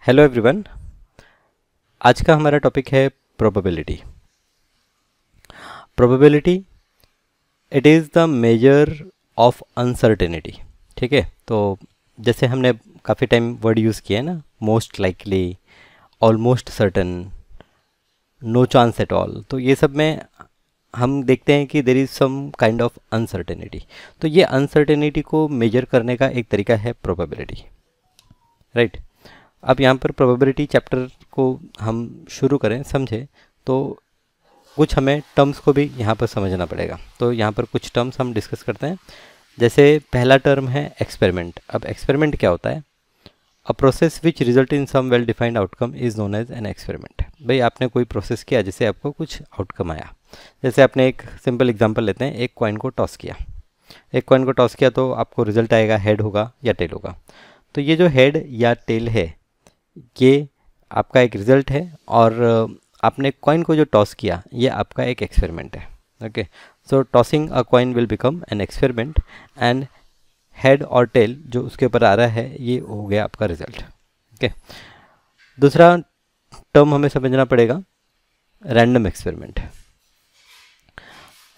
Hello everyone. आज का हमारा टॉपिक है probability. Probability it is the measure of uncertainty. ठीक है, तो जैसे हमने काफ़ी टाइम वर्ड यूज़ किया है ना, most likely, almost certain, no chance at all, तो ये सब में हम देखते हैं कि there is some kind of uncertainty. तो ये अनसर्टेनिटी को मेजर करने का एक तरीका है प्रोबेबिलिटी, राइट। अब यहाँ पर प्रोबेबिलिटी चैप्टर को हम शुरू करें समझे तो कुछ हमें टर्म्स को भी यहाँ पर समझना पड़ेगा। तो यहाँ पर कुछ टर्म्स हम डिस्कस करते हैं। जैसे पहला टर्म है एक्सपेरिमेंट। अब एक्सपेरिमेंट क्या होता है? A process which result in some well defined outcome is known as an experiment. भाई आपने कोई प्रोसेस किया जिससे आपको कुछ आउटकम आया। जैसे आपने एक सिंपल एग्जाम्पल लेते हैं, एक कॉइन को टॉस किया। एक कॉइन को टॉस किया तो आपको रिजल्ट आएगा हेड होगा या टेल होगा। तो ये जो हेड या टेल है ये आपका एक रिज़ल्ट है, और आपने कॉइन को जो टॉस किया ये आपका एक एक्सपेरिमेंट है। Okay, so tossing a coin will become an experiment and head और टेल जो उसके ऊपर आ रहा है ये हो गया आपका रिजल्ट। ओके, दूसरा टर्म हमें समझना पड़ेगा, random experiment.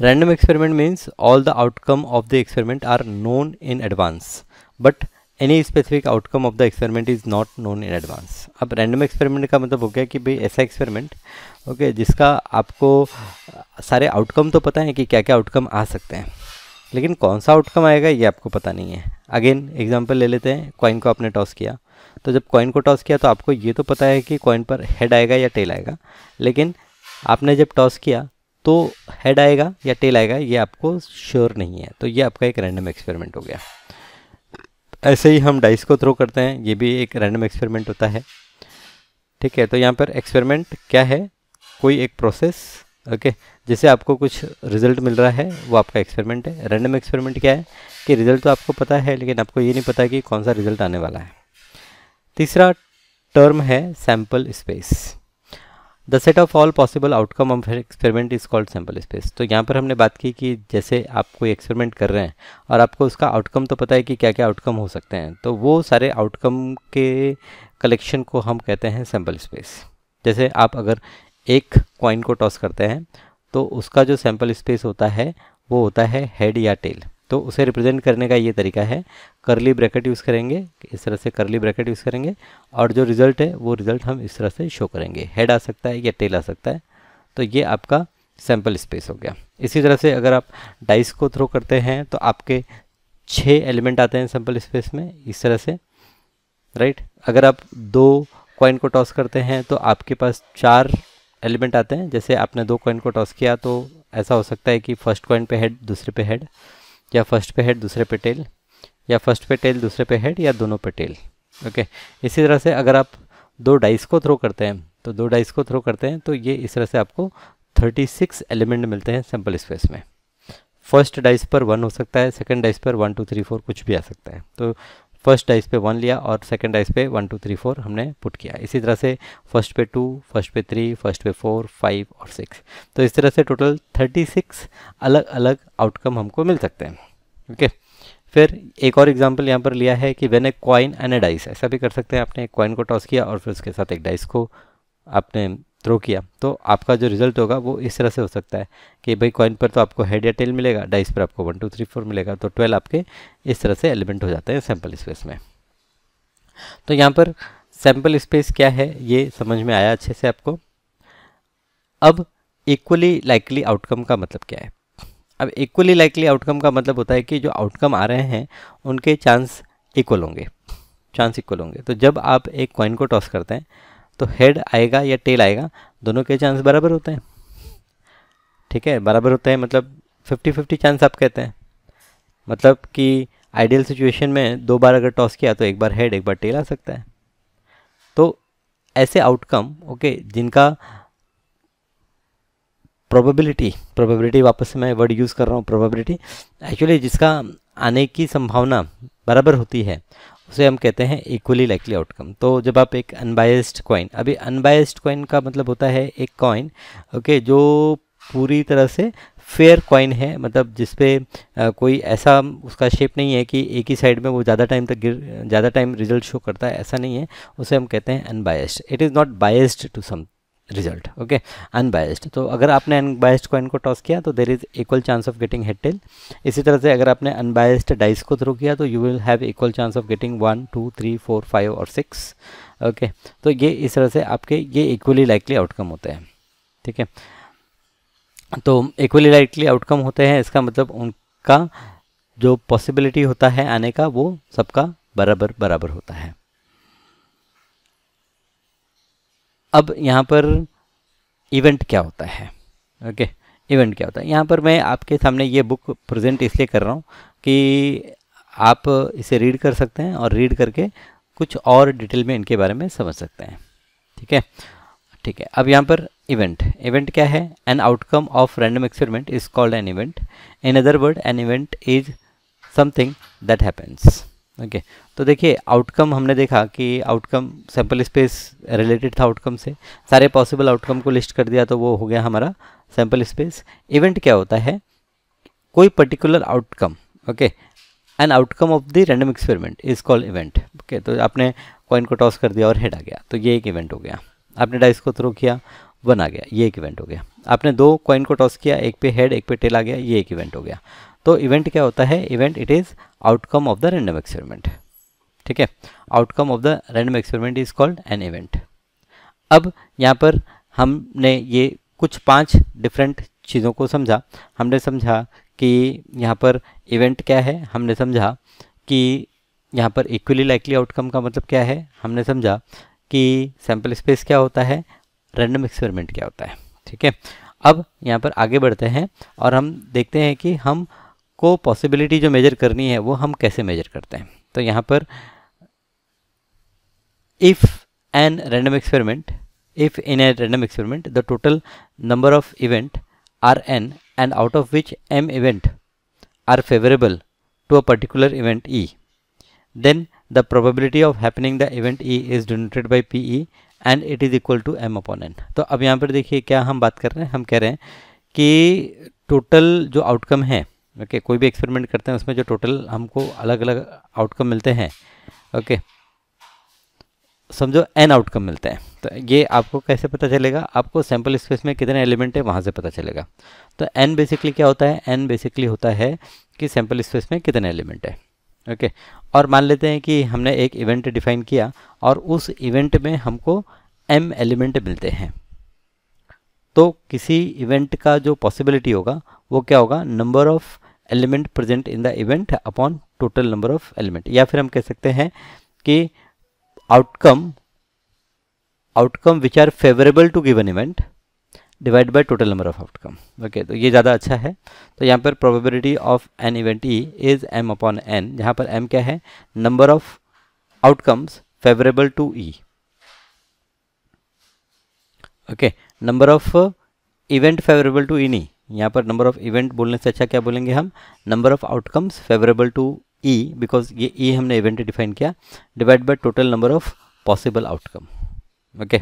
Random experiment means all the outcome of the experiment are known in advance but any specific outcome of the experiment is not known in advance. अब रैंडम एक्सपेरिमेंट का मतलब हो गया कि भाई ऐसा एक्सपेरिमेंट ओके जिसका आपको सारे आउटकम तो पता है कि क्या क्या आउटकम आ सकते हैं, लेकिन कौन सा आउटकम आएगा ये आपको पता नहीं है। अगेन एग्जांपल ले लेते हैं, कॉइन को आपने टॉस किया, तो जब कॉइन को टॉस किया तो आपको ये तो पता है कि कॉइन पर हेड आएगा या टेल आएगा, लेकिन आपने जब टॉस किया तो हेड आएगा या टेल आएगा ये आपको श्योर नहीं है। तो ये आपका एक रैंडम एक्सपेरिमेंट हो गया। ऐसे ही हम डाइस को थ्रो करते हैं, ये भी एक रैंडम एक्सपेरिमेंट होता है। ठीक है, तो यहाँ पर एक्सपेरिमेंट क्या है? कोई एक प्रोसेस ओके जिससे आपको कुछ रिजल्ट मिल रहा है वो आपका एक्सपेरिमेंट है। रैंडम एक्सपेरिमेंट क्या है कि रिजल्ट तो आपको पता है लेकिन आपको ये नहीं पता कि कौन सा रिजल्ट आने वाला है। तीसरा टर्म है sample space. The set of all possible outcome of experiment is called sample space. तो यहाँ पर हमने बात की कि जैसे आप कोई एक्सपेरिमेंट कर रहे हैं और आपको उसका आउटकम तो पता है कि क्या क्या आउटकम हो सकते हैं, तो वो सारे आउटकम के कलेक्शन को हम कहते हैं सैम्पल स्पेस। जैसे आप अगर एक कॉइन को टॉस करते हैं तो उसका जो सैम्पल स्पेस होता है वो होता है हेड या टेल। तो उसे रिप्रेजेंट करने का ये तरीका है, करली ब्रैकेट यूज़ करेंगे, इस तरह से करली ब्रैकेट यूज़ करेंगे, और जो रिज़ल्ट है वो रिज़ल्ट हम इस तरह से शो करेंगे। हेड आ सकता है या टेल आ सकता है, तो ये आपका सैम्पल स्पेस हो गया। इसी तरह से अगर आप डाइस को थ्रो करते हैं तो आपके 6 एलिमेंट आते हैं सैम्पल स्पेस में, इस तरह से, राइट। अगर आप 2 कॉइन को टॉस करते हैं तो आपके पास 4 एलिमेंट आते हैं। जैसे आपने 2 कॉइन को टॉस किया तो ऐसा हो सकता है कि फर्स्ट कॉइन पे हेड दूसरे पे हेड, या फर्स्ट पे हेड दूसरे पे टेल, या फर्स्ट पे टेल दूसरे पे हेड, या दोनों पे टेल। ओके, इसी तरह से अगर आप 2 डाइस को थ्रो करते हैं तो 2 डाइस को थ्रो करते हैं तो ये इस तरह से आपको 36 एलिमेंट मिलते हैं सैम्पल स्पेस में। फर्स्ट डाइस पर 1 हो सकता है, सेकंड डाइस पर 1 2 3 4 कुछ भी आ सकता है। तो फर्स्ट डाइस पे 1 लिया और सेकंड डाइस पे 1 2 3 4 हमने पुट किया। इसी तरह से फर्स्ट पे 2, फर्स्ट पे 3, फर्स्ट पे 4, 5 और 6। तो इस तरह से टोटल 36 अलग अलग आउटकम हमको मिल सकते हैं। ओके, फिर एक और एग्जांपल यहाँ पर लिया है कि when a coin and A dice. ऐसा भी कर सकते हैं, आपने एक कॉइन को टॉस किया और फिर उसके साथ एक डाइस को आपने थ्रो किया, तो आपका जो रिजल्ट होगा वो इस तरह से हो सकता है कि भाई कॉइन पर तो आपको हेड या टेल मिलेगा, डाइस पर आपको 1 2 3 4 मिलेगा, तो 12 आपके इस तरह से एलिमेंट हो जाते हैं सैम्पल स्पेस में। तो यहाँ पर सैम्पल स्पेस क्या है ये समझ में आया अच्छे से आपको। अब इक्वली लाइकली आउटकम का मतलब क्या है? अब इक्वली लाइकली आउटकम का मतलब होता है कि जो आउटकम आ रहे हैं उनके चांस इक्वल होंगे, चांस इक्वल होंगे। तो जब आप एक कॉइन को टॉस करते हैं तो हेड आएगा या टेल आएगा, दोनों के चांस बराबर होते हैं। ठीक है, बराबर होते हैं मतलब 50-50 चांस आप कहते हैं। मतलब कि आइडियल सिचुएशन में 2 बार अगर टॉस किया तो एक बार हेड एक बार टेल आ सकता है। तो ऐसे आउटकम ओके जिनका प्रोबेबिलिटी वापस से मैं वर्ड यूज़ कर रहा हूँ प्रोबेबिलिटी, एक्चुअली जिसका आने की संभावना बराबर होती है उसे हम कहते हैं इक्वली लाइकली आउटकम। तो जब आप एक अनबायस्ड कॉइन, अभी अनबायस्ड कॉइन का मतलब होता है एक कॉइन ओके जो पूरी तरह से फेयर कॉइन है, मतलब जिसपे कोई ऐसा उसका शेप नहीं है कि एक ही साइड में वो ज़्यादा टाइम तक ज़्यादा टाइम रिजल्ट शो करता है, ऐसा नहीं है, उसे हम कहते हैं unbiased. It is not biased to some result, okay, unbiased. तो अगर आपने अनबायस्ड कॉइन को टॉस किया तो there is equal chance of getting head tail. इसी तरह से अगर आपने अनबायस्ड डाइस को थ्रो किया तो you will have equal chance of getting 1 2 3 4 5 और 6, ओके। तो ये इस तरह से आपके ये इक्वली लाइकली आउटकम होते हैं, ठीक है। तो इक्वली लाइकली आउटकम होते हैं, इसका मतलब उनका जो पॉसिबिलिटी होता है आने का वो सबका बराबर बराबर होता है। अब यहाँ पर इवेंट क्या होता है, ओके, इवेंट क्या होता है। यहाँ पर मैं आपके सामने ये बुक प्रेजेंट इसलिए कर रहा हूँ कि आप इसे रीड कर सकते हैं और रीड करके कुछ और डिटेल में इनके बारे में समझ सकते हैं, ठीक है, ठीक है। अब यहाँ पर इवेंट, इवेंट क्या है? An outcome of random experiment is called an event. In other word N event is something that happens, okay. तो देखिए आउटकम हमने देखा कि आउटकम सैम्पल स्पेस रिलेटेड था आउटकम से, सारे पॉसिबल आउटकम को लिस्ट कर दिया तो वो हो गया हमारा सैम्पल स्पेस। इवेंट क्या होता है? कोई particular outcome, okay, an outcome of the random experiment is called event, okay. तो आपने कॉइन को टॉस कर दिया और हेड आ गया तो ये एक इवेंट हो गया। आपने डाइस को थ्रो किया, 1 आ गया, ये एक इवेंट हो गया। आपने 2 कॉइन को टॉस किया, एक पे हेड एक पे टेल आ गया, ये एक इवेंट हो गया। तो इवेंट क्या होता है? Event it is outcome of the random experiment, ठीक है। Outcome of the random experiment is called an event. अब यहाँ पर हमने ये कुछ 5 डिफरेंट चीज़ों को समझा। हमने समझा कि यहाँ पर इवेंट क्या है, हमने समझा कि यहाँ पर इक्वली लाइकली आउटकम का मतलब क्या है, हमने समझा कि सैम्पल स्पेस क्या होता है, रैंडम एक्सपेरिमेंट क्या होता है, ठीक है। अब यहाँ पर आगे बढ़ते हैं और हम देखते हैं कि हम को पॉसिबिलिटी जो मेजर करनी है वो हम कैसे मेजर करते हैं। तो यहाँ पर if in a random experiment the total number of event are n and out of which m event are favorable to a particular event E, then the probability of happening the event E is denoted by PE and it is equal to m upon n। तो अब यहाँ पर देखिए क्या हम बात कर रहे हैं, हम कह रहे हैं कि टोटल जो आउटकम है, ओके, कोई भी एक्सपेरिमेंट करते हैं उसमें जो टोटल हमको अलग अलग आउटकम मिलते हैं, ओके, समझो n आउटकम मिलते हैं। तो ये आपको कैसे पता चलेगा? आपको सैम्पल स्पेस में कितने एलिमेंट है वहाँ से पता चलेगा। तो n बेसिकली क्या होता है? n बेसिकली होता है कि सैम्पल स्पेस में कितने एलिमेंट है, ओके। और मान लेते हैं कि हमने एक इवेंट डिफाइन किया और उस इवेंट में हमको m एलिमेंट मिलते हैं। तो किसी इवेंट का जो पॉसिबिलिटी होगा वो क्या होगा? Number of element present in the event upon total number of element. या फिर हम कह सकते हैं कि outcome which are favourable to given event divide by total number of outcome, okay. तो ये ज़्यादा अच्छा है। तो यहाँ पर probability of an event E is m upon n, जहाँ पर m क्या है? Number of outcomes favourable to E, okay. Number of event favourable to ई नहीं, यहाँ पर नंबर ऑफ इवेंट बोलने से अच्छा क्या बोलेंगे हम? Number of outcomes favourable to E, because ये ई हमने इवेंट डिफाइन किया, divide by total number of possible outcome, okay.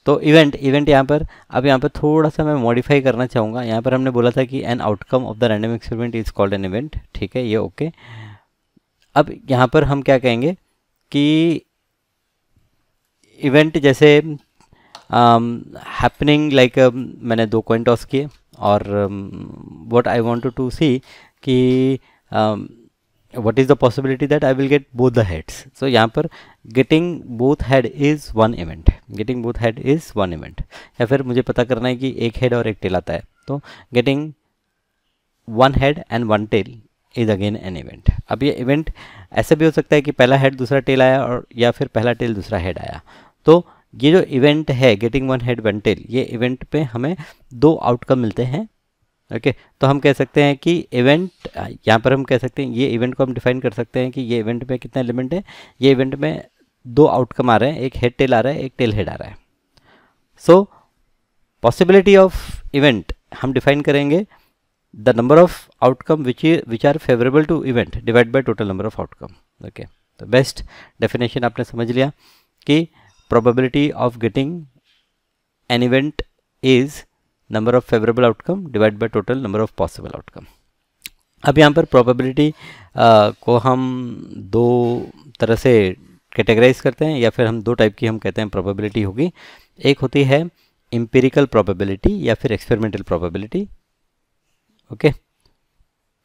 तो इवेंट यहाँ पर अब यहाँ पर थोड़ा सा मैं मॉडिफाई करना चाहूँगा। यहाँ पर हमने बोला था कि an outcome of the random experiment is called an event, ठीक है, ये ओके। अब यहाँ पर हम क्या कहेंगे कि इवेंट जैसे हैपनिंग लाइक मैंने 2 कॉइन टॉस किए और व्हाट आई वांट टू सी कि what is the possibility that I will get both the heads। so यहाँ पर getting both head is one event, getting both head is one event। या फिर मुझे पता करना है कि एक हेड और एक टेल आता है, तो getting one head and one tail is again an event। अब ये इवेंट ऐसे भी हो सकता है कि पहला हेड दूसरा टेल आया और या फिर पहला टेल दूसरा हेड आया। तो ये जो इवेंट है getting one head one tail, ये इवेंट पे हमें 2 आउटकम मिलते हैं, ओके। तो हम कह सकते हैं कि इवेंट, यहाँ पर हम कह सकते हैं ये इवेंट को हम डिफाइन कर सकते हैं कि ये इवेंट में कितने एलिमेंट है। ये इवेंट में 2 आउटकम आ रहे हैं, एक हेड टेल आ रहा है, एक टेल हेड आ रहा है। सो पॉसिबिलिटी ऑफ इवेंट हम डिफाइन करेंगे the number of outcome which are favourable to event divide by total number of outcome, okay. तो बेस्ट डेफिनेशन आपने समझ लिया कि probability of getting an event is number of favourable outcome divide by total number of possible outcome. अब यहाँ पर probability को हम दो तरह से कैटेगराइज करते हैं, या फिर हम दो टाइप की हम कहते हैं प्रोबेबिलिटी होगी। एक होती है एम्पिरिकल प्रोबेबिलिटी या फिर एक्सपेरिमेंटल प्रोबेबिलिटी। ओके,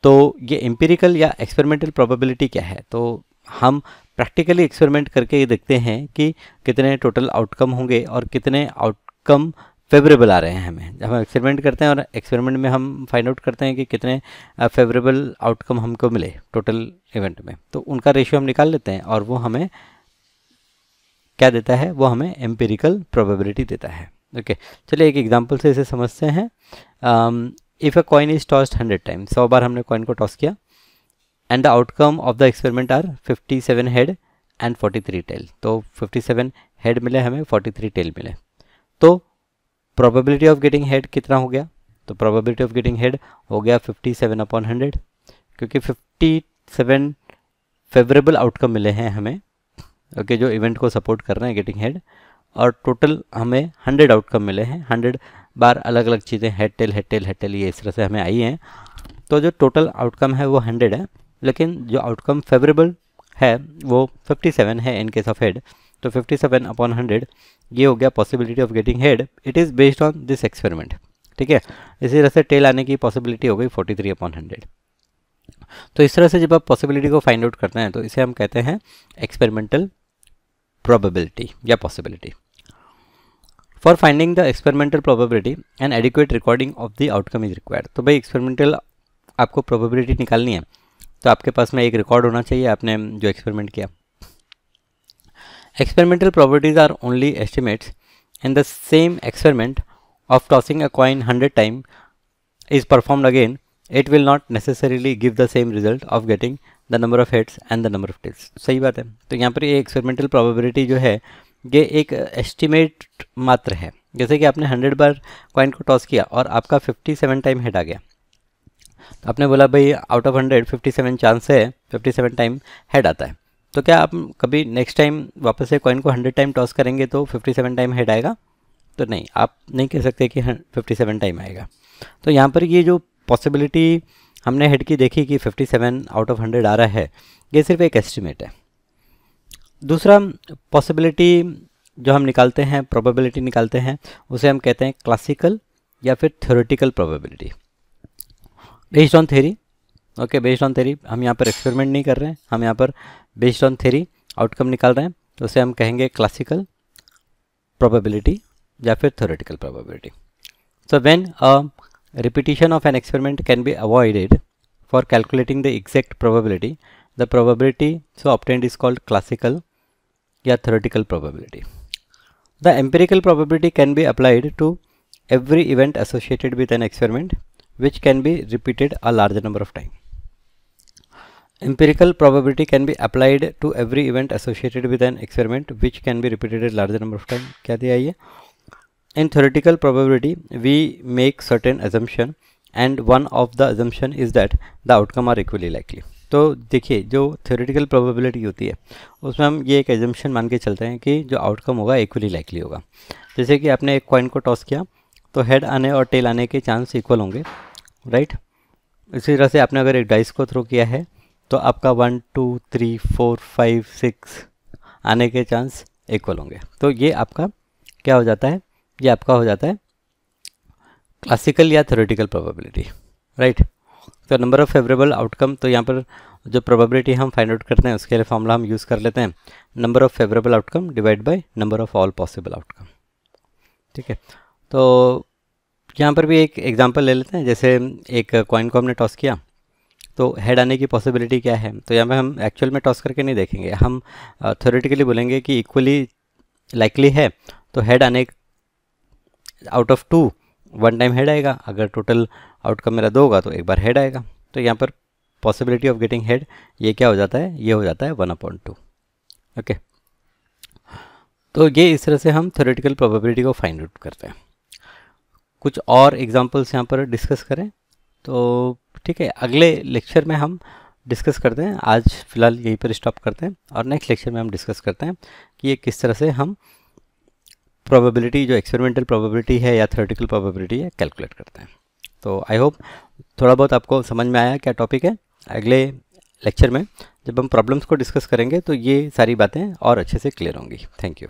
तो ये एम्पिरिकल या एक्सपेरिमेंटल प्रोबेबिलिटी क्या है? तो हम प्रैक्टिकली एक्सपेरिमेंट करके ये देखते हैं कि कितने टोटल आउटकम होंगे और कितने आउटकम फेवरेबल आ रहे हैं हमें। जब हम एक्सपेरिमेंट करते हैं और एक्सपेरिमेंट में हम फाइंड आउट करते हैं कि कितने फेवरेबल आउटकम हमको मिले टोटल इवेंट में, तो उनका रेशियो हम निकाल लेते हैं और वो हमें क्या देता है? वो हमें एम्पिरिकल प्रोबेबिलिटी देता है। ओके, चलिए एक एग्जांपल से इसे समझते हैं। If a coin is tossed 100 times, 100 बार हमने कॉइन को टॉस किया, and the outcome of the experiment are 57 head and 43 tail. तो 57 हेड मिले हमें, 43 टेल मिले। तो प्रोबेबिलिटी ऑफ गेटिंग हेड कितना हो गया? तो प्रोबेबिलिटी ऑफ गेटिंग हेड हो गया 57/100, क्योंकि 57 फेवरेबल आउटकम मिले हैं हमें, ओके, जो इवेंट को सपोर्ट कर रहे हैं गेटिंग हेड, और टोटल हमें 100 आउटकम मिले हैं। 100 बार अलग अलग चीज़ें head tail head tail head tail ये इस तरह से हमें आई हैं। तो जो टोटल आउटकम है वो 100 है, लेकिन जो आउटकम फेवरेबल है वो 57 है इन केस ऑफ हेड। तो 57/100 ये हो गया possibility of getting head. It is based on this experiment, ठीक है। इसी तरह से टेल आने की पॉसिबिलिटी हो गई 43/100। तो इस तरह से जब आप पॉसिबिलिटी को फाइंड आउट करते हैं तो इसे हम कहते हैं एक्सपेरिमेंटल प्रोबेबिलिटी या possibility. For finding the experimental probability and adequate recording of the outcome is required. तो भाई एक्सपेरिमेंटल आपको प्रोबेबिलिटी निकालनी है तो आपके पास में एक रिकॉर्ड होना चाहिए आपने जो एक्सपेरिमेंट किया। Experimental probabilities are only estimates in the same experiment of tossing a coin 100 time is performed again, it will not necessarily give the same result of getting the number of heads and the number of tails। सही बात है। तो यहाँ पर ये experimental probability जो है ये एक एस्टिमेट मात्र है। जैसे कि आपने 100 बार कॉइन को टॉस किया और आपका 57 टाइम हेड आ गया, तो आपने बोला भाई आउट ऑफ 100 57 चांस है 57 टाइम हेड आता है। तो क्या आप कभी नेक्स्ट टाइम वापस से कॉइन को 100 टाइम टॉस करेंगे तो 57 टाइम हेड आएगा? तो नहीं, आप नहीं कह सकते कि 57 टाइम आएगा। तो यहाँ पर ये जो पॉसिबिलिटी हमने हेड की देखी कि 57 आउट ऑफ 100 आ रहा है, ये सिर्फ एक एस्टिमेट है। दूसरा पॉसिबिलिटी जो हम निकालते हैं, प्रोबेबिलिटी निकालते हैं, उसे हम कहते हैं क्लासिकल या फिर theoretical probability based on theory. Okay, based on theory. हम यहाँ पर एक्सपेरिमेंट नहीं कर रहे हैं, हम यहाँ पर बेस्ड ऑन थ्योरी आउटकम निकाल रहे हैं, तो उसे हम कहेंगे क्लासिकल प्रोबेबिलिटी या फिर theoretical probability. So when a repetition of an experiment can be avoided for calculating the exact probability, the probability so obtained is called classical या theoretical probability. The empirical probability can be applied to every event associated with an experiment which can be repeated a larger number of times. Empirical probability can be applied to every event associated with an experiment which can be repeated a larger number of times. क्या दिया ये? In theoretical probability, we make certain assumption and one of the assumption is that the outcome are equally likely. तो देखिए जो theoretical probability होती है उसमें हम ये एक assumption मान के चलते हैं कि जो outcome होगा equally likely होगा। जैसे कि आपने एक coin को toss किया तो head आने और tail आने के चांस equal होंगे, राइट। इसी तरह से आपने अगर एक डाइस को थ्रो किया है तो आपका 1 2 3 4 5 6 आने के चांस इक्वल होंगे। तो ये आपका क्या हो जाता है? ये आपका हो जाता है क्लासिकल या थ्योरेटिकल प्रोबेबिलिटी, राइट। तो नंबर ऑफ फेवरेबल आउटकम, तो यहाँ पर जो प्रोबेबिलिटी हम फाइंड आउट करते हैं उसके लिए फॉर्मूला हम यूज़ कर लेते हैं number of favourable outcome divide by number of all possible outcome, ठीक है। तो यहाँ पर भी एक एग्जांपल ले लेते हैं। जैसे एक कॉइन को हमने टॉस किया तो हेड आने की पॉसिबिलिटी क्या है? तो यहाँ पर हम एक्चुअल में टॉस करके नहीं देखेंगे, हम थ्योरेटिकली बोलेंगे कि इक्वली लाइकली है तो हेड आने आउट ऑफ 2 1 टाइम हेड आएगा। अगर टोटल आउटकम मेरा 2 होगा तो एक बार हेड आएगा। तो यहाँ पर पॉसिबिलिटी ऑफ गेटिंग हेड ये क्या हो जाता है? ये हो जाता है 1/2। ओके, तो ये इस तरह से हम थ्योरेटिकल प्रोबेबिलिटी को फाइंड आउट करते हैं। कुछ और एग्जांपल्स यहाँ पर डिस्कस करें तो ठीक है, अगले लेक्चर में हम डिस्कस करते हैं। आज फिलहाल यहीं पर स्टॉप करते हैं और नेक्स्ट लेक्चर में हम डिस्कस करते हैं कि ये किस तरह से हम प्रोबेबिलिटी जो एक्सपेरिमेंटल प्रोबेबिलिटी है या थ्योरेटिकल प्रोबेबिलिटी है कैलकुलेट करते हैं। तो आई होप थोड़ा बहुत आपको समझ में आया क्या टॉपिक है। अगले लेक्चर में जब हम प्रॉब्लम्स को डिस्कस करेंगे तो ये सारी बातें और अच्छे से क्लियर होंगी। Thank you.